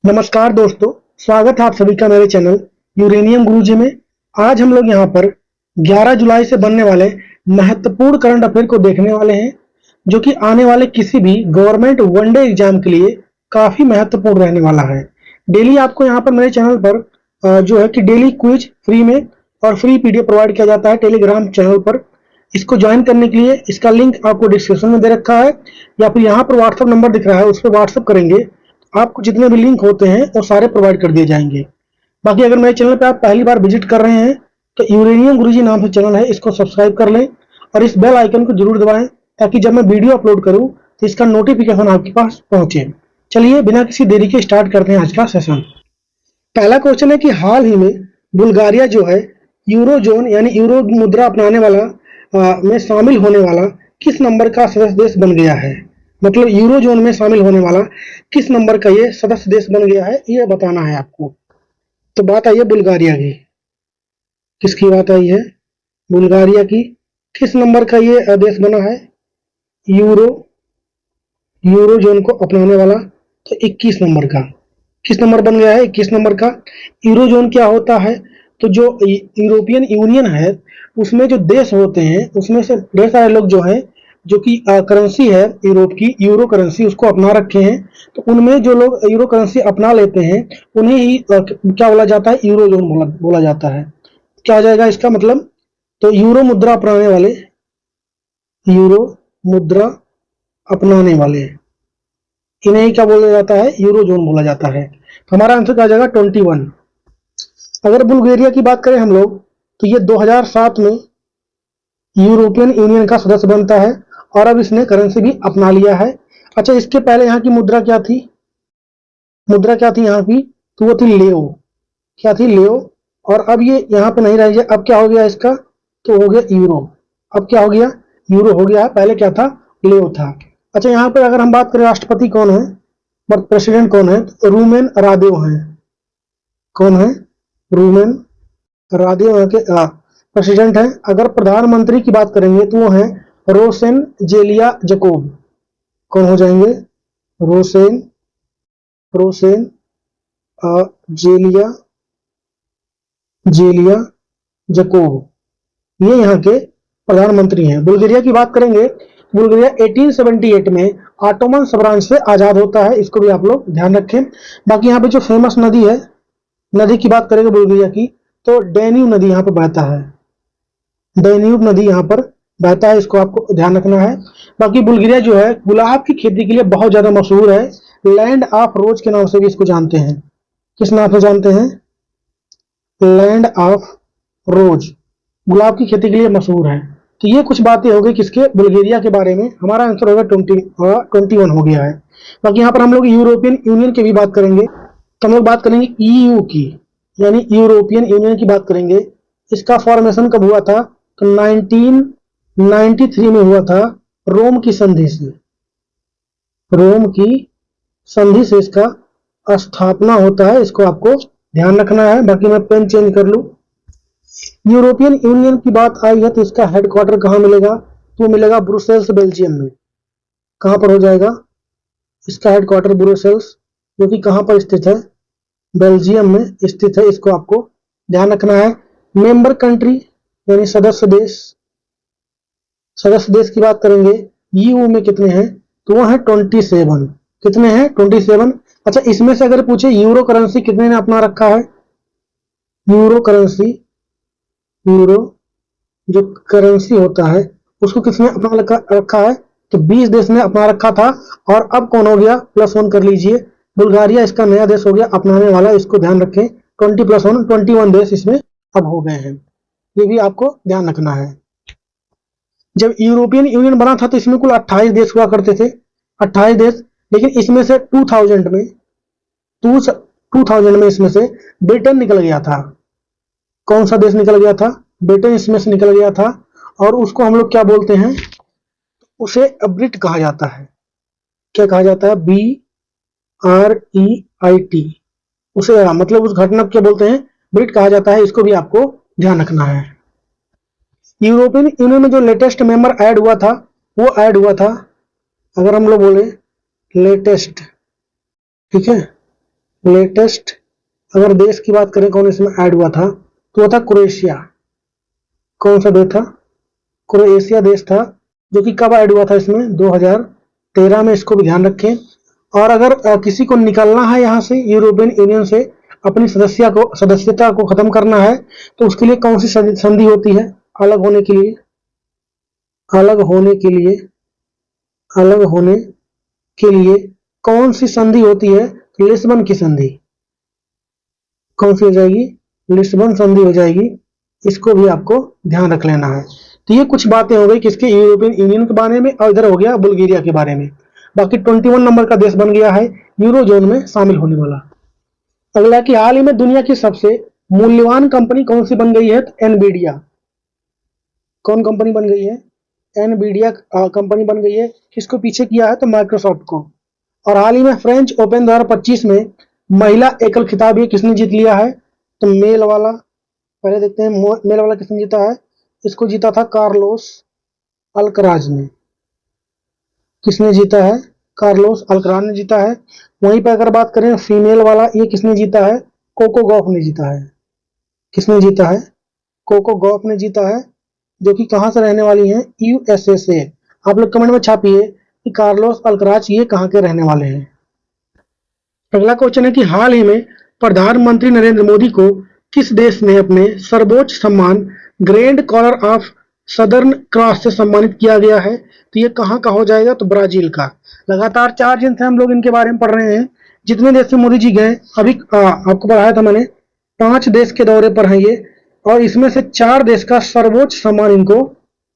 नमस्कार दोस्तों, स्वागत है आप सभी का मेरे चैनल यूरेनियम गुरुजी में। आज हम लोग यहाँ पर 11 जुलाई से बनने वाले महत्वपूर्ण करंट अफेयर को देखने वाले हैं, जो कि आने वाले किसी भी गवर्नमेंट वनडे एग्जाम के लिए काफी महत्वपूर्ण रहने वाला है। डेली आपको यहाँ पर मेरे चैनल पर जो है कि डेली क्विज फ्री में और फ्री पीडीएफ प्रोवाइड किया जाता है टेलीग्राम चैनल पर। इसको ज्वाइन करने के लिए इसका लिंक आपको डिस्क्रिप्शन में दे रखा है, या फिर यहाँ पर व्हाट्सएप नंबर दिख रहा है, उस पर व्हाट्सएप करेंगे आपको जितने भी लिंक होते हैं वो सारे प्रोवाइड कर दिए जाएंगे। बाकी अगर मेरे चैनल पे आप पहली बार विजिट कर रहे हैं तो यूरेनियम गुरुजी नाम से चैनल है, इसको सब्सक्राइब कर लें और इस बेल आइकन को जरूर दबाएं ताकि जब मैं वीडियो अपलोड करूं तो इसका नोटिफिकेशन आपके पास पहुंचे। चलिए बिना किसी देरी के स्टार्ट करते हैं आज का सेशन। पहला क्वेश्चन है कि हाल ही में बुल्गारिया जो है यूरो जोन यानी यूरो मुद्रा अपनाने वाला में शामिल होने वाला किस नंबर का सदस्य देश बन गया है। मतलब यूरो जोन में शामिल होने वाला किस नंबर का ये सदस्य देश बन गया है, ये बताना है आपको। तो बात आई है बुल्गारिया की। किसकी बात आई है? बुल्गारिया की। किस नंबर का ये देश बना है यूरो जोन को अपनाने वाला? तो 21 नंबर का। किस नंबर बन गया है? 21 नंबर का। यूरो जोन क्या होता है? तो जो यूरोपियन यूनियन है उसमें जो देश होते हैं उसमें से ढेर सारे लोग जो है जो कि करेंसी है यूरोप की यूरो करेंसी उसको अपना रखे हैं। तो उनमें जो लोग यूरो करेंसी अपना लेते हैं उन्हें ही क्या बोला जाता है? यूरो जोन बोला जाता है। क्या आ जाएगा इसका मतलब? तो यूरो मुद्रा अपनाने वाले, यूरो मुद्रा अपनाने वाले, इन्हें ही क्या बोला जाता है? यूरो जोन बोला जाता है। तो हमारा आंसर क्या आ जाएगा? 21। अगर बुल्गारिया की बात करें हम लोग तो ये 2007 में यूरोपियन यूनियन का सदस्य बनता है और अब इसने करेंसी भी अपना लिया है। अच्छा, इसके पहले यहाँ की मुद्रा क्या थी? मुद्रा क्या थी यहाँ की? तो वो थी लेओ। क्या थी? लेओ। और अब ये यहाँ पे नहीं रह गया, अब क्या हो गया इसका? तो हो गया यूरो। अब क्या हो गया? यूरो हो गया है। पहले क्या था? लेओ था। अच्छा, यहाँ पर अगर हम बात करें राष्ट्रपति कौन है, प्रेसिडेंट कौन है, तो रूमेन रादेव है। कौन है? रूमेन रादेव यहाँ के प्रेसिडेंट है। अगर प्रधानमंत्री की बात करेंगे तो वो है रोसेन जेलिया जकोब। कौन हो जाएंगे? रोसेन जेलिया जकोब, ये यहाँ के प्रधानमंत्री हैं। बुल्गारिया की बात करेंगे, बुल्गारिया 1878 में ऑटोमन साम्राज्य से आजाद होता है, इसको भी आप लोग ध्यान रखें। बाकी यहाँ पे जो फेमस नदी है, नदी की बात करेंगे बुल्गारिया की, तो डैन्यूब नदी यहाँ पे बहता है। डैन्यूब नदी यहाँ पर बहता है, इसको आपको ध्यान रखना है। बाकी बुल्गारिया जो है गुलाब की खेती के लिए बहुत ज्यादा मशहूर है। लैंड ऑफ रोज के नाम से भी इसको जानते हैं। किस नाम से जानते हैं? लैंड ऑफ रोज। गुलाब की खेती के लिए मशहूर है। तो ये कुछ बातें हो गई किसके? बुल्गारिया के बारे में। हमारा आंसर होगा 21 हो गया है। बाकी यहाँ पर हम लोग यूरोपियन यूनियन की भी बात करेंगे, तो हम लोग बात करेंगे ईयू की, यानी यूरोपियन यूनियन की बात करेंगे। इसका फॉर्मेशन कब हुआ था? तो 1993 में हुआ था, रोम की संधि से। रोम की संधि से इसका स्थापना होता है, इसको आपको ध्यान रखना है। बाकी मैं पेन चेंज कर लूं। यूरोपियन यूनियन की बात आई है तो इसका हेडक्वार्टर कहाँ मिलेगा? तो मिलेगा ब्रुसेल्स, बेल्जियम में। कहां पर हो जाएगा इसका हेडक्वार्टर? ब्रुसेल्स, जो कि कहां पर स्थित है? बेल्जियम में स्थित है, इसको आपको ध्यान रखना है। मेंबर कंट्री यानी सदस्य देश, सदस्य देश की बात करेंगे ईयू में कितने हैं? तो वो है 27। कितने हैं? 27। अच्छा, इसमें से अगर पूछे यूरो करेंसी कितने ने अपना रखा है? यूरो करेंसी, यूरो जो करेंसी होता है उसको किसने अपना रखा है? तो 20 देश ने अपना रखा था। और अब कौन हो गया? +1 कर लीजिए। बुल्गारिया इसका नया देश हो गया अपनाने वाला, इसको ध्यान रखें। 20+1 21 देश इसमें अब हो गए हैं, ये भी आपको ध्यान रखना है। जब यूरोपियन यूनियन बना था तो इसमें कुल 28 देश हुआ करते थे, 28 देश। लेकिन इसमें से 2000 में इसमें से ब्रिटेन निकल गया था। कौन सा देश निकल गया था? ब्रिटेन इसमें से निकल गया था। और उसको हम लोग क्या बोलते हैं? उसे ब्रिट कहा जाता है। क्या कहा जाता है? BREIT। उसे मतलब उस घटना को क्या बोलते हैं? ब्रिट कहा जाता है, इसको भी आपको ध्यान रखना है। यूरोपियन यूनियन में जो लेटेस्ट मेंबर ऐड हुआ था वो ऐड हुआ था, अगर हम लोग बोले लेटेस्ट, ठीक है, लेटेस्ट अगर देश की बात करें कौन इसमें ऐड हुआ था, तो वो था क्रोएशिया। कौन सा देश था? क्रोएशिया देश था, जो कि कब ऐड हुआ था इसमें? 2013 में। इसको भी ध्यान रखें। और अगर किसी को निकलना है यहाँ से, यूरोपियन यूनियन से, अपनी सदस्यता को खत्म करना है, तो उसके लिए कौन सी संधि होती है? अलग होने के लिए, अलग होने के लिए, अलग होने के लिए कौन सी संधि होती है? लिस्बन की संधि। कौन सी हो जाएगी? लिस्बन संधि हो जाएगी। इसको भी आपको ध्यान रख लेना है। तो ये कुछ बातें हो गई किसके? यूरोपियन यूनियन के बारे में, और इधर हो गया बुल्गारिया के बारे में। बाकी 21 नंबर का देश बन गया है यूरोजोन में शामिल होने वाला। अगला कि हाल ही में दुनिया की सबसे मूल्यवान कंपनी कौन सी बन गई है? तो एनवीडिया। कौन कंपनी बन गई है? एनवीडिया कंपनी बन गई है। किसको पीछे किया है? तो माइक्रोसॉफ्ट को। और हाल ही में फ्रेंच ओपन 2025 में महिला एकल खिताब ये किसने जीत लिया है? तो मेल वाला, पहले देखते हैं मेल वाला किसने जीता है। इसको जीता था कार्लोस अल्कराज ने। किसने जीता है? कार्लोस अल्कराज ने जीता है। वहीं पर अगर बात करें फीमेल वाला, ये किसने जीता है? कोको गॉफ ने जीता है। किसने जीता है? कोको गॉफ ने जीता है, जो कि कहां से रहने वाली हैं? यूएसए से। आप लोग कमेंट में छापिए कि कार्लोस अल्कराज ये कहां के रहने वाले हैं। अगला क्वेश्चन है कि हाल ही में प्रधानमंत्री नरेंद्र मोदी को किस देश ने अपने सर्वोच्च सम्मान Grand Collar of Southern Cross से सम्मानित किया गया है? तो ये कहां का हो जाएगा? तो ब्राजील का। लगातार 4 दिन से हम लोग इनके बारे में पढ़ रहे हैं। जितने देश में मोदी जी गए, अभी आपको पढ़ाया था मैंने, 5 देश के दौरे पर हैं ये, और इसमें से 4 देश का सर्वोच्च सम्मान इनको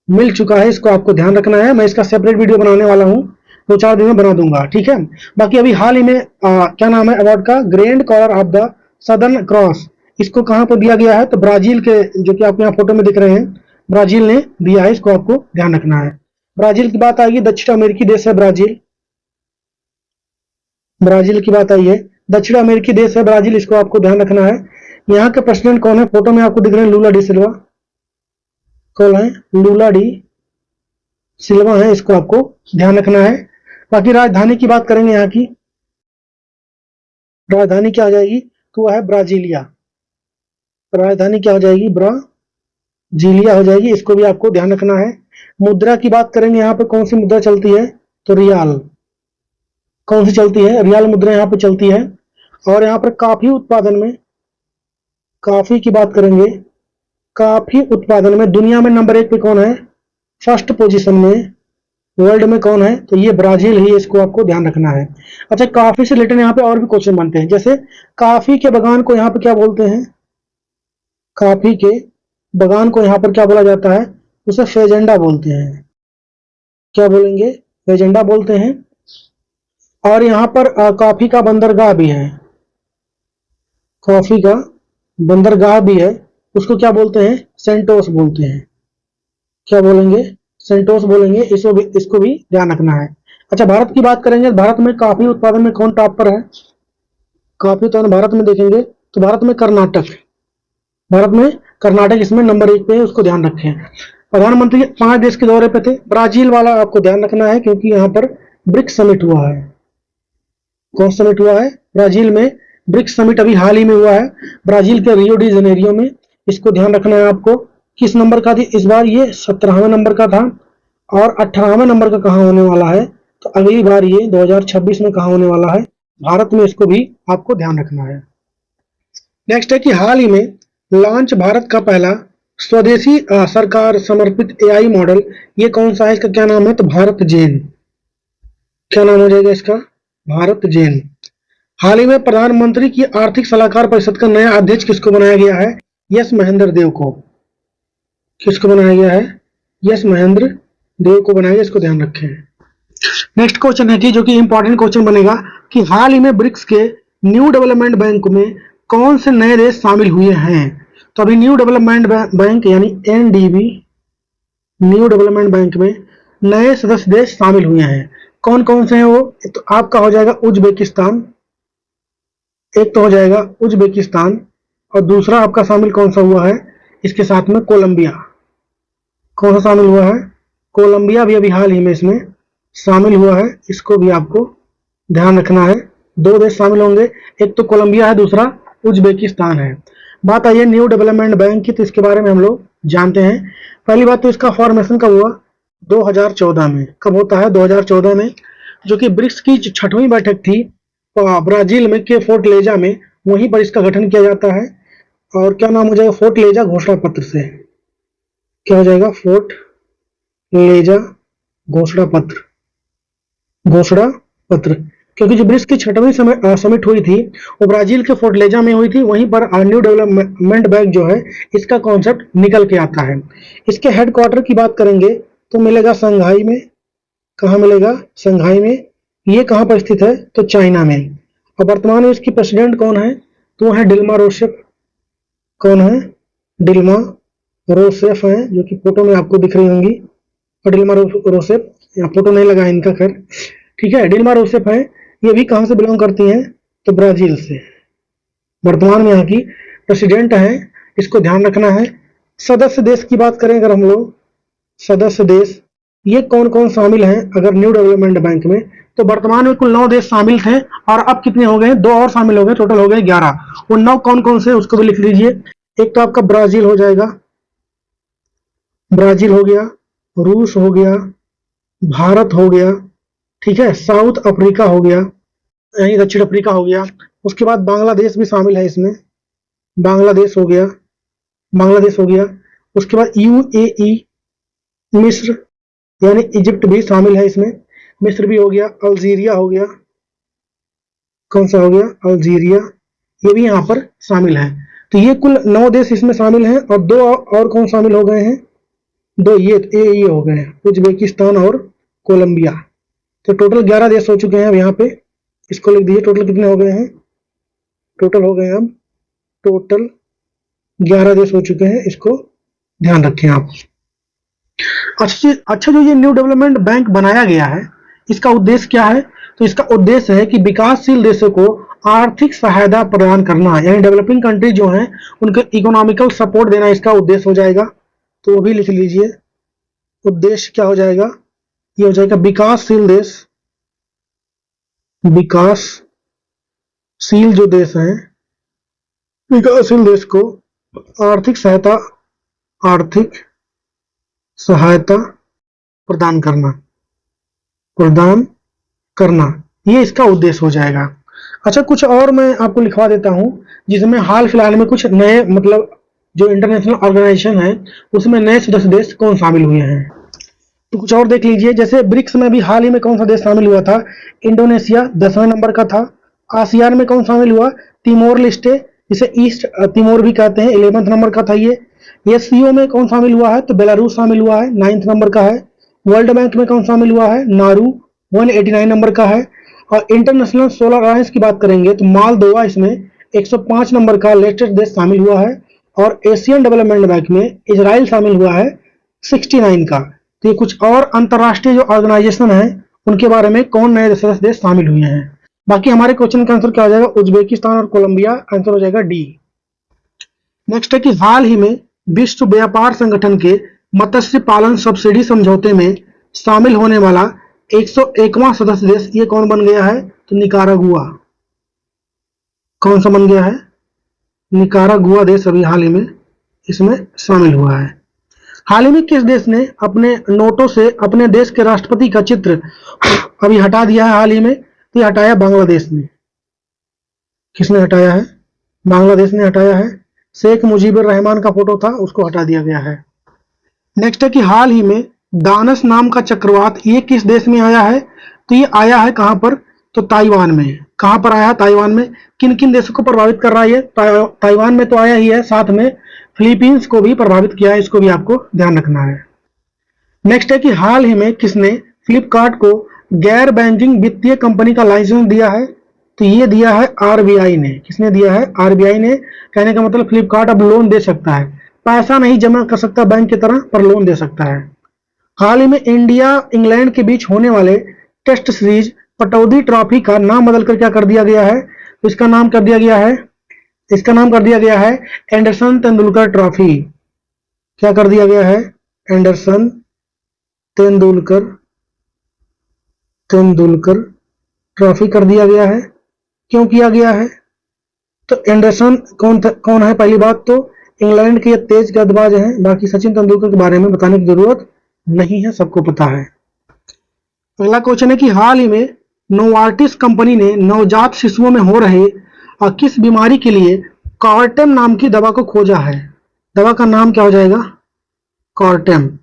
मिल चुका है। इसको आपको ध्यान रखना है। मैं इसका सेपरेट वीडियो बनाने वाला हूँ, 2-4 दिन में बना दूंगा, ठीक है। बाकी अभी हाल ही में क्या नाम है अवार्ड का? Grand Collar of the Southern Cross. इसको कहां पर दिया गया है? तो ब्राजील के, जो कि आपको यहाँ फोटो में दिख रहे हैं, ब्राजील ने दिया है। इसको आपको ध्यान रखना है। ब्राजील की बात आएगी, दक्षिण अमेरिकी देश है ब्राजील। ब्राजील की बात आई है, दक्षिण अमेरिकी देश है ब्राजील। इसको आपको ध्यान रखना है। यहाँ के प्रेसिडेंट कौन है? फोटो में आपको दिख रहे हैं लूला डी सिल्वा। कौन है? लूला डी सिल्वा है। इसको आपको ध्यान रखना है। बाकी राजधानी की बात करेंगे, यहाँ की राजधानी क्या आ जाएगी? तो वह है ब्राजीलिया। राजधानी क्या हो जाएगी? ब्राजीलिया हो जाएगी। इसको भी आपको ध्यान रखना है। मुद्रा की बात करेंगे, यहाँ पे कौन सी मुद्रा चलती है? तो रियाल। कौन सी चलती है? रियाल मुद्रा यहाँ पे चलती है। और यहाँ पर कॉफी उत्पादन में, कॉफी की बात करेंगे, कॉफी उत्पादन में दुनिया में नंबर 1 पे कौन है? फर्स्ट पोजीशन में वर्ल्ड में कौन है? तो ये ब्राजील ही। इसको आपको ध्यान रखना है। अच्छा, कॉफी से रिलेटेड यहाँ पे और भी क्वेश्चन बनते हैं, जैसे कॉफी के बगान को यहाँ पे क्या बोलते हैं? कॉफी के बगान को यहाँ पर क्या बोला जाता है? उसे फेजेंडा बोलते हैं। क्या बोलेंगे? फेजेंडा बोलते हैं। और यहाँ पर कॉफी का बंदरगाह भी है। कॉफी का बंदरगाह भी है, उसको क्या बोलते हैं? सेंटोस बोलते हैं। क्या बोलेंगे? सेंटोस बोलेंगे। इसको भी ध्यान रखना है। अच्छा, भारत की बात करेंगे, भारत में कॉफी उत्पादन में कौन टॉप पर है? कॉफी उत्पादन भारत में देखेंगे तो भारत में कर्नाटक। भारत में कर्नाटक इसमें नंबर 1 पे है। उसको ध्यान रखें। प्रधानमंत्री 5 देश के दौरे पे थे। ब्राजील वाला आपको ध्यान रखना है, क्योंकि यहाँ पर ब्रिक्स समिट हुआ है। कौन समिट हुआ है? ब्राजील में ब्रिक्स समिट अभी हाल ही में हुआ है, ब्राजील के रियो डी जनेरियो में। इसको ध्यान रखना है आपको। किस नंबर का थी इस बार? ये 17वें नंबर का था। और 18वें नंबर का कहाँ होने वाला है? तो अगली बार ये 2026 में कहाँ होने वाला है? भारत में। इसको भी आपको ध्यान रखना है। नेक्स्ट है कि हाल ही में लॉन्च भारत का पहला स्वदेशी सरकार समर्पित एआई मॉडल, ये कौन सा है? इसका क्या नाम है? तो भारत जेन। क्या नाम हो जाएगा इसका? भारत जेन। हाल ही में प्रधानमंत्री की आर्थिक सलाहकार परिषद का नया अध्यक्ष किसको बनाया गया है? यस महेंद्र देव को। किसको बनाया गया है? यस महेंद्र देव को बनाया गया। इसको ध्यान रखें। नेक्स्ट क्वेश्चन है कि जो कि इंपॉर्टेंट क्वेश्चन बनेगा कि हाल ही में ब्रिक्स के न्यू डेवलपमेंट बैंक में कौन से नए देश शामिल हुए हैं? तो अभी न्यू डेवलपमेंट बैंक यानी एनडीबी, न्यू डेवलपमेंट बैंक में नए सदस्य देश शामिल हुए हैं। कौन कौन से हैं वो? तो आपका हो जाएगा उज्बेकिस्तान, एक तो हो जाएगा उज्बेकिस्तान, और दूसरा आपका शामिल कौन सा हुआ है इसके साथ में? कोलंबिया। कौन सा शामिल हुआ है? कोलंबिया भी अभी हाल ही में इसमें शामिल हुआ है। इसको भी आपको ध्यान रखना है। दो देश शामिल होंगे, एक तो कोलंबिया है, दूसरा उज्बेकिस्तान है। बात आई है न्यू डेवलपमेंट बैंक की, तो इसके बारे में हम लोग जानते हैं। पहली बात तो इसका फॉर्मेशन कब हुआ? 2014 में। कब होता है? 2014 में, जो कि ब्रिक्स की छठवीं बैठक थी ब्राजील में के फोर्टलेजा में, वहीं पर इसका गठन किया जाता है। और क्या नाम हो जाएगा? फोर्टलेजा घोषणा पत्र से। क्या हो जाएगा? फोर्टलेजा घोषणा पत्र। घोषणा पत्र, क्योंकि जो ब्रिक्स की छठवीं समिट हुई थी वो ब्राजील के फोर्टलेजा में हुई थी, वहीं पर न्यू डेवलपमेंट बैंक जो है इसका कॉन्सेप्ट निकल के आता है। इसके हेडक्वार्टर की बात करेंगे तो मिलेगा संघाई में। कहाँ मिलेगा? संघाई में। ये कहाँ पर स्थित है? तो चाइना में। और वर्तमान में इसकी प्रेसिडेंट कौन है? तो है डिल्मा रोसेफ। कौन है? डिल्मा रोसेफ है, जो कि फोटो में आपको दिख रही होंगी। और डिल्मा रोसेफ, यहाँ फोटो नहीं लगा इनका, खैर ठीक है। डिल्मा रोसेफ है, ये भी कहाँ से बिलोंग करती हैं? तो ब्राजील से। वर्तमान में यहाँ की प्रेसिडेंट है, इसको ध्यान रखना है। सदस्य देश की बात करें अगर हम लोग, सदस्य देश ये कौन कौन शामिल हैं अगर न्यू डेवलपमेंट बैंक में? तो वर्तमान में कुल 9 देश शामिल थे, और अब कितने हो गए? 2 और शामिल हो गए, टोटल हो गए 11। वो 9 कौन कौन से, उसको भी लिख लीजिए। एक तो आपका ब्राजील हो जाएगा, ब्राजील हो गया, रूस हो गया, भारत हो गया, ठीक है, साउथ अफ्रीका हो गया, यानी दक्षिण अफ्रीका हो गया। उसके बाद बांग्लादेश भी शामिल है इसमें, बांग्लादेश हो गया, बांग्लादेश हो गया। उसके बाद यूएई, मिस्र यानी इजिप्ट भी शामिल है इसमें, मिस्र भी हो गया। अल्जीरिया हो गया, कौन सा हो गया? अल्जीरिया, ये भी यहाँ पर शामिल है। तो ये कुल 9 देश इसमें शामिल हैं, और 2 और कौन शामिल हो गए हैं? 2 ये हो गए हैं, उज्बेकिस्तान और कोलंबिया। तो टोटल 11 देश हो चुके हैं अब यहाँ पे, इसको लिख दीजिए। टोटल कितने हो गए हैं? टोटल हो गए अब टोटल 11 देश हो चुके हैं, इसको ध्यान रखें आप। अच्छा, जो ये न्यू डेवलपमेंट बैंक बनाया गया है, इसका उद्देश्य क्या है? तो इसका उद्देश्य है कि विकासशील देशों को आर्थिक सहायता प्रदान करना, यानी डेवलपिंग कंट्री जो हैं उनको इकोनॉमिकल सपोर्ट देना इसका उद्देश्य हो जाएगा। तो वो भी लिख लीजिए, उद्देश्य क्या हो जाएगा? ये हो जाएगा विकासशील देश, विकासशील जो देश हैं, विकासशील देश को आर्थिक सहायता प्रदान करना, ये इसका उद्देश्य हो जाएगा। अच्छा, कुछ और मैं आपको लिखवा देता हूं, जिसमें हाल फिलहाल में कुछ नए, मतलब जो इंटरनेशनल ऑर्गेनाइजेशन है उसमें नए सदस्य देश कौन शामिल हुए हैं। तो कुछ और देख लीजिए, जैसे ब्रिक्स में भी हाल ही में कौन सा देश शामिल हुआ था? इंडोनेशिया 10वें नंबर का था। आसियान में कौन शामिल हुआ? तिमोर लेस्टे, जिसे ईस्ट तिमोर भी कहते हैं, 11वें नंबर का था ये। एससीओ में कौन शामिल हुआ है? तो बेलारूस शामिल हुआ है, 9th नंबर का है। वर्ल्ड बैंक में कौन शामिल हुआ है? नारू, 189 नंबर का है। और इंटरनेशनल सोलर अलायंस की बात करेंगे तो मालदोवा इसमें 105 नंबर का लेटेस्ट देश शामिल हुआ है। और एशियन डेवलपमेंट बैंक में इजराइल शामिल हुआ है 69 का। तो ये कुछ और अंतरराष्ट्रीय जो ऑर्गेनाइजेशन है उनके बारे में कौन नए सदस्य देश शामिल हुए हैं। बाकी हमारे क्वेश्चन का आंसर क्या हो जाएगा? उज्बेकिस्तान और कोलंबिया, आंसर हो जाएगा डी। नेक्स्ट है कि हाल ही में विश्व व्यापार संगठन के मत्स्य पालन सब्सिडी समझौते में शामिल होने वाला 101वां सदस्य देश ये कौन बन गया है? तो निकारागुआ। कौन सा बन गया है? निकारागुआ देश अभी हाल ही में इसमें शामिल हुआ है। हाल ही में किस देश ने अपने नोटों से अपने देश के राष्ट्रपति का चित्र अभी हटा दिया है हाल ही में? तो ये हटाया बांग्लादेश ने। किसने हटाया है? बांग्लादेश ने हटाया है। शेख मुजीबुर रहमान का फोटो था, उसको हटा दिया गया है। नेक्स्ट है कि हाल ही में दानस नाम का चक्रवात ये किस देश में आया है? तो ये आया है कहां पर? तो ताइवान में। कहां पर आया है? ताइवान में। किन किन देशों को प्रभावित कर रहा है ये? ताइवान में तो आया ही है, साथ में फिलीपींस को भी प्रभावित किया है, इसको भी आपको ध्यान रखना है। नेक्स्ट है कि हाल ही में किसने फ्लिपकार्ट को गैर बैंकिंग वित्तीय कंपनी का लाइसेंस दिया है? तो ये दिया है आरबीआई ने। किसने दिया है? आरबीआई ने। कहने का मतलब फ्लिपकार्ट अब लोन दे सकता है, पैसा नहीं जमा कर सकता बैंक की तरह, पर लोन दे सकता है। हाल ही में इंडिया इंग्लैंड के बीच होने वाले टेस्ट सीरीज पटौदी ट्रॉफी का नाम बदलकर क्या कर दिया गया है? तो इसका नाम कर दिया गया है एंडरसन तेंदुलकर ट्रॉफी। क्या कर दिया गया है? एंडरसन तेंदुलकर ट्रॉफी कर दिया गया है। क्यों किया गया है? तो एंडरसन कौन है? पहली बात तो इंग्लैंड के ये तेज गेंदबाज हैं, बाकी सचिन तेंदुलकर के बारे में बताने की जरूरत नहीं है, सबको पता है। अगला क्वेश्चन है कि हाल ही में नोवार्टिस कंपनी ने नवजात शिशुओं में हो रहे किस बीमारी के लिए कॉर्टेम नाम की दवा को खोजा है? दवा का नाम क्या हो जाएगा? कॉर्टेम।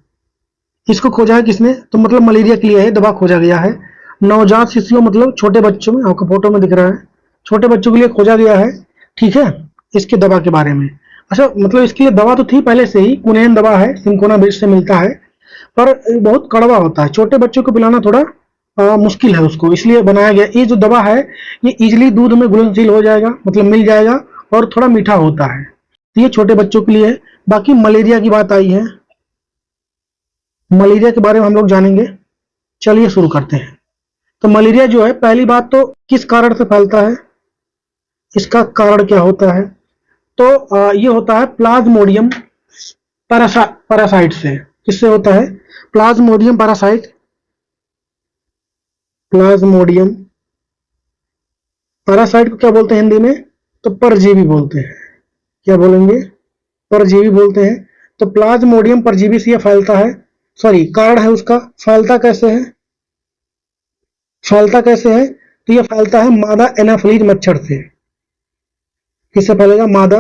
इसको खोजा है किसने? तो मतलब मलेरिया के लिए है दवा खोजा गया है। नवजात शिशुओं मतलब छोटे बच्चों में, आपको फोटो में दिख रहा है, छोटे बच्चों के लिए खोजा गया है, ठीक है, इसके दवा के बारे में। अच्छा, मतलब इसके लिए दवा तो थी पहले से ही, कुनैन दवा है, सिंकोना वृक्ष से मिलता है, पर बहुत कड़वा होता है, छोटे बच्चों को पिलाना थोड़ा मुश्किल है उसको, इसलिए बनाया गया। ये जो दवा है ये इजिली दूध में घुलनशील हो जाएगा, मतलब मिल जाएगा, और थोड़ा मीठा होता है, तो ये छोटे बच्चों के लिए है। बाकी मलेरिया की बात आई है, मलेरिया के बारे में हम लोग जानेंगे। चलिए शुरू करते हैं। तो मलेरिया जो है, पहली बात तो किस कारण से फैलता है, इसका कारण क्या होता है? तो ये होता है प्लाज्मोडियम पैरासाइट से। किससे होता है? प्लाज्मोडियम पैरासाइट, प्लाज्मोडियम पैरासाइट को क्या बोलते हैं हिंदी में? तो परजीवी बोलते हैं। क्या बोलेंगे? परजीवी बोलते हैं। तो प्लाज्मोडियम परजीवी से यह फैलता है, सॉरी कारण है उसका। फैलता कैसे है? फैलता कैसे है? तो यह फैलता है मादा एनाफिलीज मच्छर से। किससे फैलेगा? मादा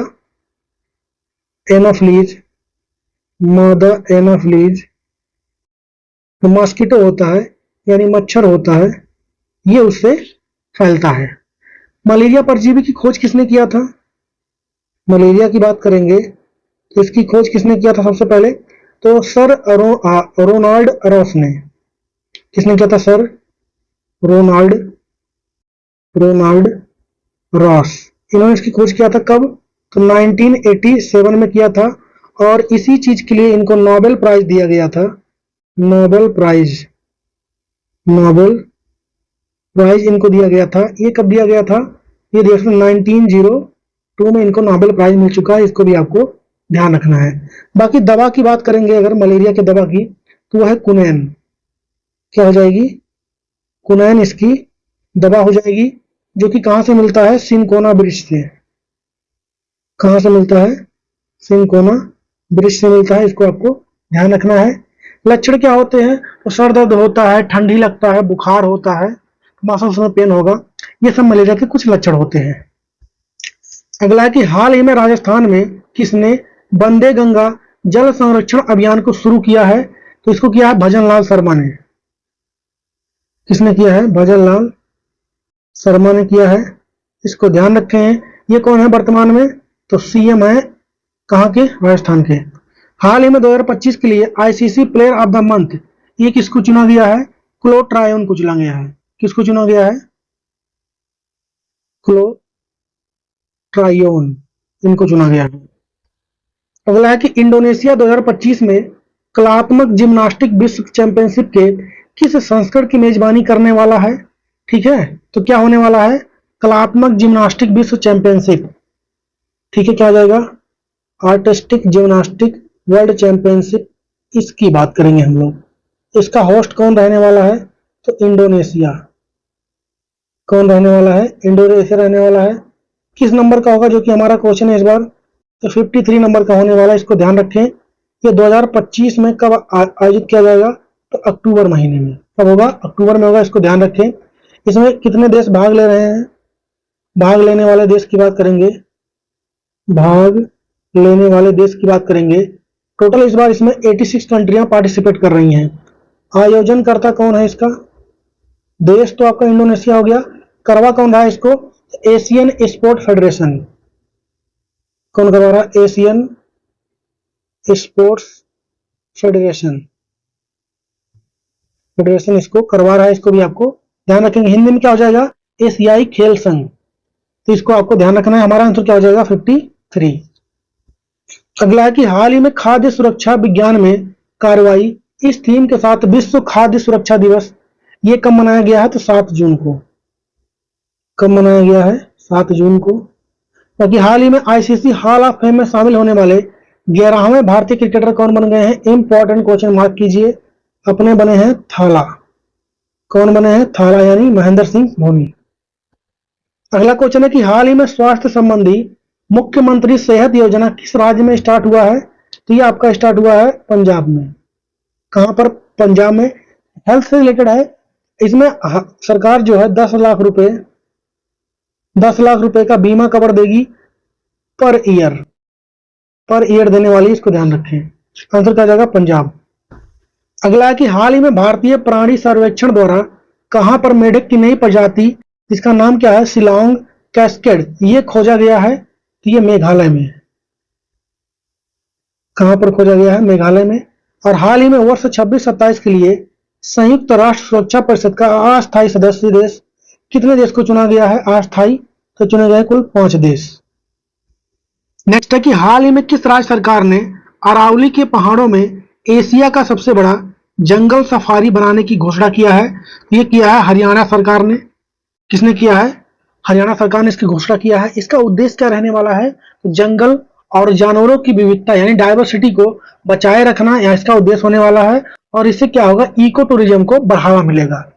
एनाफिलीज, मादा एनाफिलीज तो मॉस्किटो होता है, यानी मच्छर होता है, ये उससे फैलता है। मलेरिया परजीवी की खोज किसने किया था? मलेरिया की बात करेंगे तो इसकी खोज किसने किया था सबसे पहले? तो सर रोनाल्ड रॉस ने। किसने किया था? Sir Ronald Ross. इन्होंने इसकी खोज किया था कब? तो 1987 में किया था, और इसी चीज के लिए इनको नोबेल प्राइज दिया गया था। नोबेल प्राइज इनको दिया गया था। ये कब दिया गया था? ये 1902 में इनको नोबेल प्राइज मिल चुका है, इसको भी आपको ध्यान रखना है। बाकी दवा की बात करेंगे अगर मलेरिया की दवा की, तो वह है कुनैन। क्या हो जाएगी? कुनैन इसकी दवा हो जाएगी, जो कि कहां से मिलता है? सिंकोना वृक्ष से। कहां से मिलता है? सिंकोना वृक्ष से मिलता है, इसको आपको ध्यान रखना है। लक्षण क्या होते हैं? तो सर दर्द होता है, ठंडी लगता है, बुखार होता है, मसल्स में पेन होगा, ये सब मलेरिया के कुछ लक्षण होते हैं। अगला है कि हाल ही में राजस्थान में किसने वंदे गंगा जल संरक्षण अभियान को शुरू किया है? तो इसको किया है भजन लाल शर्मा ने। किसने किया है? भजन लाल शर्मा ने किया है, इसको ध्यान रखें। ये कौन है वर्तमान में? तो सीएम है, कहां के? राजस्थान के। हाल ही में 2025 के लिए ICC player of the month ये किसको चुना गया है? क्लो ट्रायोन को चुना गया है। किसको चुना गया है? क्लो ट्रायोन, इनको चुना गया है। अगला है कि इंडोनेशिया 2025 में कलात्मक जिम्नास्टिक विश्व चैंपियनशिप के किस संस्करण की मेजबानी करने वाला है? ठीक है, तो क्या होने वाला है? कलात्मक जिम्नास्टिक विश्व चैंपियनशिप, ठीक है, क्या आ जाएगा? आर्टिस्टिक जिम्नास्टिक वर्ल्ड चैंपियनशिप, इसकी बात करेंगे हम लोग। इसका होस्ट कौन रहने वाला है? तो इंडोनेशिया। कौन रहने वाला है? इंडोनेशिया रहने वाला है। किस नंबर का होगा, जो कि हमारा क्वेश्चन है इस बार? तो 53 नंबर का होने वाला है, इसको ध्यान रखें। ये 2025 में कब आयोजित किया जाएगा? तो अक्टूबर महीने में। कब होगा? अक्टूबर में होगा, इसको ध्यान रखें। इसमें कितने देश भाग ले रहे हैं? भाग लेने वाले देश की बात करेंगे, भाग लेने वाले देश की बात करेंगे। टोटल इस बार इसमें 86 कंट्रियां पार्टिसिपेट कर रही हैं। आयोजनकर्ता कौन है इसका? देश तो आपका इंडोनेशिया हो गया, करवा कौन रहा है इसको? Asian sport federation. कौन करवा रहा है? एशियन स्पोर्ट्स फेडरेशन इसको करवा रहा है, इसको भी आपको ध्यान रखेंगे। हिंदी में क्या हो जाएगा? एशियाई खेल संघ, तो इसको आपको ध्यान रखना है। हमारा आंसर क्या हो जाएगा? 53। अगला है कि हाल ही में खाद्य सुरक्षा विज्ञान में कार्रवाई, इस थीम के साथ विश्व खाद्य सुरक्षा दिवस ये कब मनाया गया है? तो 7 जून को। कब मनाया गया है? 7 जून को। बाकी हाल ही में आईसीसी हॉल ऑफ फेम में शामिल होने वाले 11वें भारतीय क्रिकेटर कौन बन गए हैं? इंपॉर्टेंट क्वेश्चन मार्क कीजिए। अपने बने हैं थाला। कौन बने हैं? थाला, यानी महेंद्र सिंह धोनी। अगला क्वेश्चन है कि हाल ही में स्वास्थ्य संबंधी मुख्यमंत्री सेहत योजना किस राज्य में स्टार्ट हुआ है? तो ये आपका स्टार्ट हुआ है पंजाब में। कहां पर? पंजाब में। हेल्थ से रिलेटेड है। इसमें सरकार जो है 10 लाख रुपए का बीमा कवर देगी पर ईयर देने वाली, इसको ध्यान रखें। आंसर क्या जाएगा? पंजाब। अगला है कि हाल ही में भारतीय प्राणी सर्वेक्षण द्वारा कहां पर मेढक की नई प्रजाति, इसका नाम क्या है? शिलांग कैस्केड, ये खोजा गया है। तो ये मेघालय में। कहां पर खोजा गया है? मेघालय में। और हाल ही में वर्ष 26-27 के लिए संयुक्त राष्ट्र सुरक्षा परिषद का अस्थायी सदस्य देश कितने देश को चुना गया है? अस्थायी तो चुने गए कुल 5 देश। नेक्स्ट है कि हाल ही में किस राज्य सरकार ने अरावली के पहाड़ों में एशिया का सबसे बड़ा जंगल सफारी बनाने की घोषणा किया है? ये किया है हरियाणा सरकार ने। किसने किया है? हरियाणा सरकार ने इसकी घोषणा किया है। इसका उद्देश्य क्या रहने वाला है? तो जंगल और जानवरों की विविधता यानी डायवर्सिटी को बचाए रखना या इसका उद्देश्य होने वाला है। और इससे क्या होगा? इको टूरिज्म को बढ़ावा मिलेगा।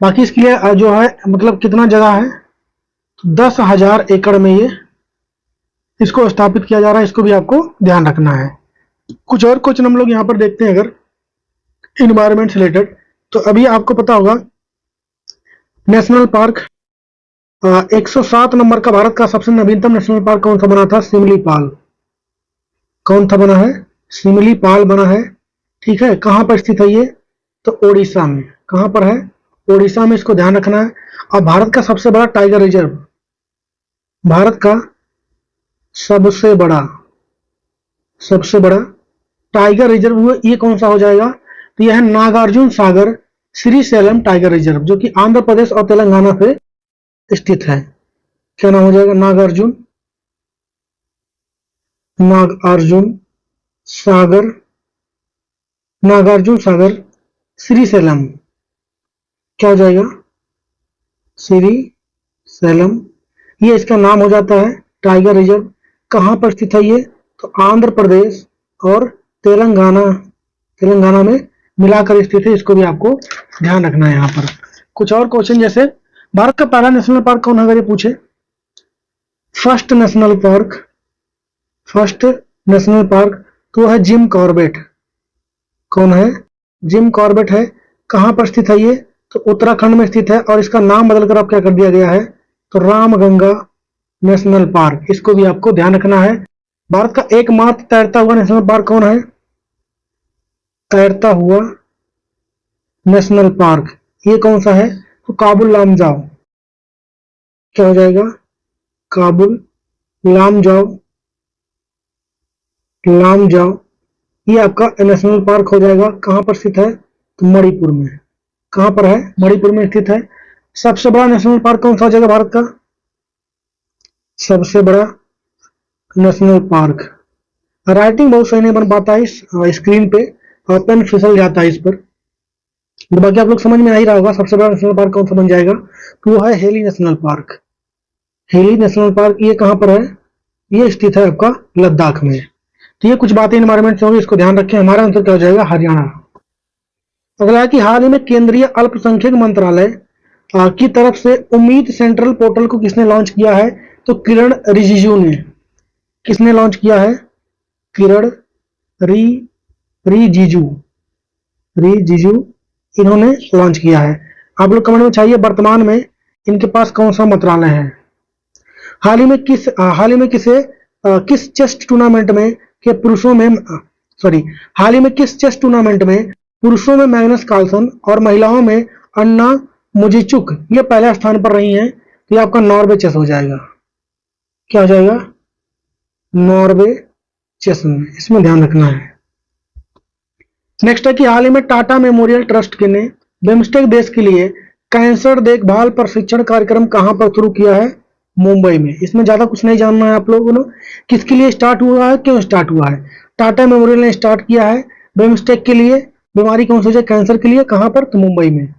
बाकी इसके लिए जो है मतलब कितना जगह है? 10,000 एकड़ में ये इसको स्थापित किया जा रहा है। इसको भी आपको ध्यान रखना है। कुछ और क्वेश्चन हम लोग यहाँ पर देखते हैं अगर इन्वायरमेंट से रिलेटेड। तो अभी आपको पता होगा नेशनल पार्क 107 नंबर का भारत का सबसे नवीनतम नेशनल पार्क कौन सा बना था? सिमलीपाल। कौन सा बना है? सिमलीपाल बना है। ठीक है। कहां पर स्थित है ये? तो ओडिशा में। कहां पर है? ओडिशा में। इसको ध्यान रखना है। और भारत का सबसे बड़ा टाइगर रिजर्व, भारत का सबसे बड़ा टाइगर रिजर्व ये कौन सा हो जाएगा? तो यह है नागार्जुन सागर श्रीशैलम टाइगर रिजर्व, जो कि आंध्र प्रदेश और तेलंगाना पे स्थित है। क्या नाम हो जाएगा? नागार्जुन सागर श्रीशैलम। क्या हो जाएगा? श्रीशैलम। ये इसका नाम हो जाता है टाइगर रिजर्व। कहां पर स्थित है ये? तो आंध्र प्रदेश और तेलंगाना में मिलाकर स्थित है। इसको भी आपको ध्यान रखना है। यहाँ पर कुछ और क्वेश्चन जैसे भारत का पहला नेशनल पार्क कौन है? अगर ये पूछे फर्स्ट नेशनल पार्क तो है जिम कॉर्बेट। कौन है? जिम कॉर्बेट है। कहां पर स्थित है ये? तो उत्तराखंड में स्थित है। और इसका नाम बदलकर अब क्या कर दिया गया है? तो रामगंगा नेशनल पार्क। इसको भी आपको ध्यान रखना है। भारत का एकमात्र तैरता हुआ नेशनल पार्क कौन है? तैरता हुआ नेशनल पार्क ये कौन सा है? तो काबुल लामजाओ। क्या हो जाएगा? काबुल लामजाओ ये आपका नेशनल पार्क हो जाएगा। कहां पर स्थित है? तो मणिपुर में। कहां पर है? मणिपुर में स्थित है। सबसे बड़ा नेशनल पार्क कौन सा हो जाएगा भारत का? सबसे बड़ा नेशनल पार्क। राइटिंग बहुत सही नहीं बन पाता है इस स्क्रीन पे और पेन फिसल जाता है इस पर। तो बाकी आप लोग समझ में आ ही रहा होगा सबसे बड़ा नेशनल पार्क कौन सा बन जाएगा। तो वो है heli national park. Heli national park ये कहां पर है? ये स्थित है आपका लद्दाख में। तो ये कुछ बातें एनवायरमेंट से होंगी, इसको ध्यान रखें। हमारा आंसर क्या हो जाएगा? हरियाणा। अगला है कि हाल ही में केंद्रीय अल्पसंख्यक मंत्रालय की तरफ से उम्मीद सेंट्रल पोर्टल को किसने लॉन्च किया है? तो किरण रिजिजू ने। किसने लॉन्च किया है? किरण रिजिजू इन्होंने लॉन्च किया है। आप लोग कमेंट में चाहिए वर्तमान में इनके पास कौन सा मंत्रालय है। हाल ही में किस चेस टूर्नामेंट में पुरुषों में मैग्नस कार्लसन और महिलाओं में अन्ना मुजिचुक ये पहले स्थान पर रही हैं। तो ये आपका नॉर्वे चेस हो जाएगा। क्या हो जाएगा? नॉर्वे चेस में। इसमें ध्यान रखना है। नेक्स्ट है कि हाल ही में टाटा मेमोरियल ट्रस्ट ने बिम्स्टेक देश के लिए कैंसर देखभाल प्रशिक्षण कार्यक्रम कहां पर शुरू किया है? मुंबई में। इसमें ज्यादा कुछ नहीं जानना है आप लोगों ने। किसके लिए स्टार्ट हुआ है? क्यों स्टार्ट हुआ है? टाटा मेमोरियल ने स्टार्ट किया है बिम्स्टेक के लिए। बीमारी कौन सी है? कैंसर के लिए। कहां पर? तो मुंबई में।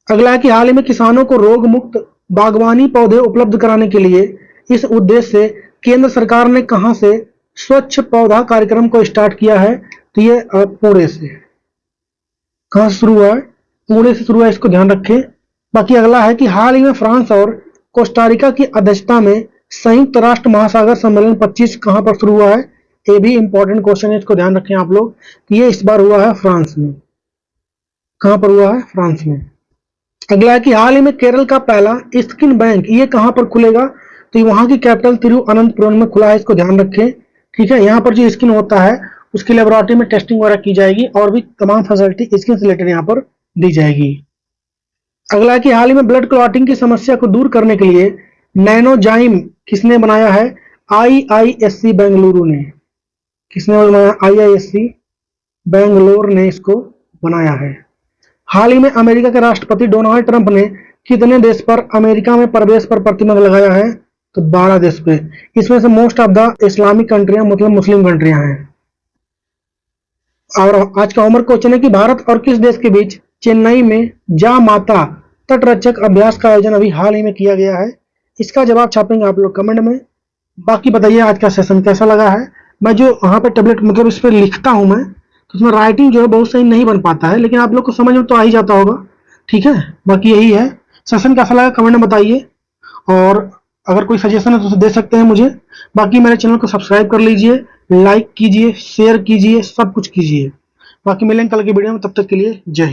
अगला है कि हाल ही में किसानों को रोग मुक्त बागवानी पौधे उपलब्ध कराने के लिए इस उद्देश्य से केंद्र सरकार ने कहां से स्वच्छ पौधा कार्यक्रम को स्टार्ट किया है? तो ये पुणे से। कहां से शुरू हुआ है? पुणे से शुरू हुआ है। इसको ध्यान रखें। बाकी अगला है कि हाल ही में फ्रांस और कोस्टारिका की अध्यक्षता में संयुक्त राष्ट्र महासागर सम्मेलन 25 कहां पर शुरू हुआ है? ये भी इंपॉर्टेंट क्वेश्चन है, इसको ध्यान रखें आप लोग कि ये इस बार हुआ है फ्रांस में। कहां पर हुआ है? फ्रांस में। अगला है कि हाल ही में केरल का पहला स्किन बैंक ये कहां पर खुलेगा? तो वहां की कैपिटल तिरुवनंतपुरम में खुला है, इसको ध्यान रखें। ठीक है, यहाँ पर जो स्किन होता है उसकी लेबोरेटरी में टेस्टिंग वगैरह की जाएगी और भी तमाम फैसिलिटी स्किन से रिलेटेड यहाँ पर दी जाएगी। अगला है कि हाल ही में ब्लड क्लॉटिंग की समस्या को दूर करने के लिए नैनोजाइम किसने बनाया है? IISc बेंगलुरु ने। किसने बनाया? IISc बेंगलोर ने इसको बनाया है। हाल ही में अमेरिका के राष्ट्रपति डोनाल्ड ट्रंप ने कितने देश पर अमेरिका में प्रवेश पर प्रतिबंध लगाया है? तो 12 देश पे। इसमें से मोस्ट ऑफ द इस्लामिक कंट्रियां मतलब मुस्लिम कंट्रियां हैं। और आज का होमवर्क क्वेश्चन है कि भारत और किस देश के बीच चेन्नई में जा माता तटरक्षक अभ्यास का आयोजन अभी हाल ही में किया गया है? इसका जवाब छापेंगे आप लोग कमेंट में। बाकी बताइए आज का सेशन कैसा लगा है। मैं जो यहाँ पे टेबलेट मतलब इस पर लिखता हूँ मैं, तो उसमें राइटिंग जो है बहुत सही नहीं बन पाता है, लेकिन आप लोग को समझ में तो आ ही जाता होगा। ठीक है, बाकी यही है। सेशन कैसा लगा कमेंट में बताइए, और अगर कोई सजेशन है तो दे सकते हैं मुझे। बाकी मेरे चैनल को सब्सक्राइब कर लीजिए, लाइक कीजिए, शेयर कीजिए, सब कुछ कीजिए। बाकी मिलेंगे कल की वीडियो में, तब तक के लिए जय हिंद।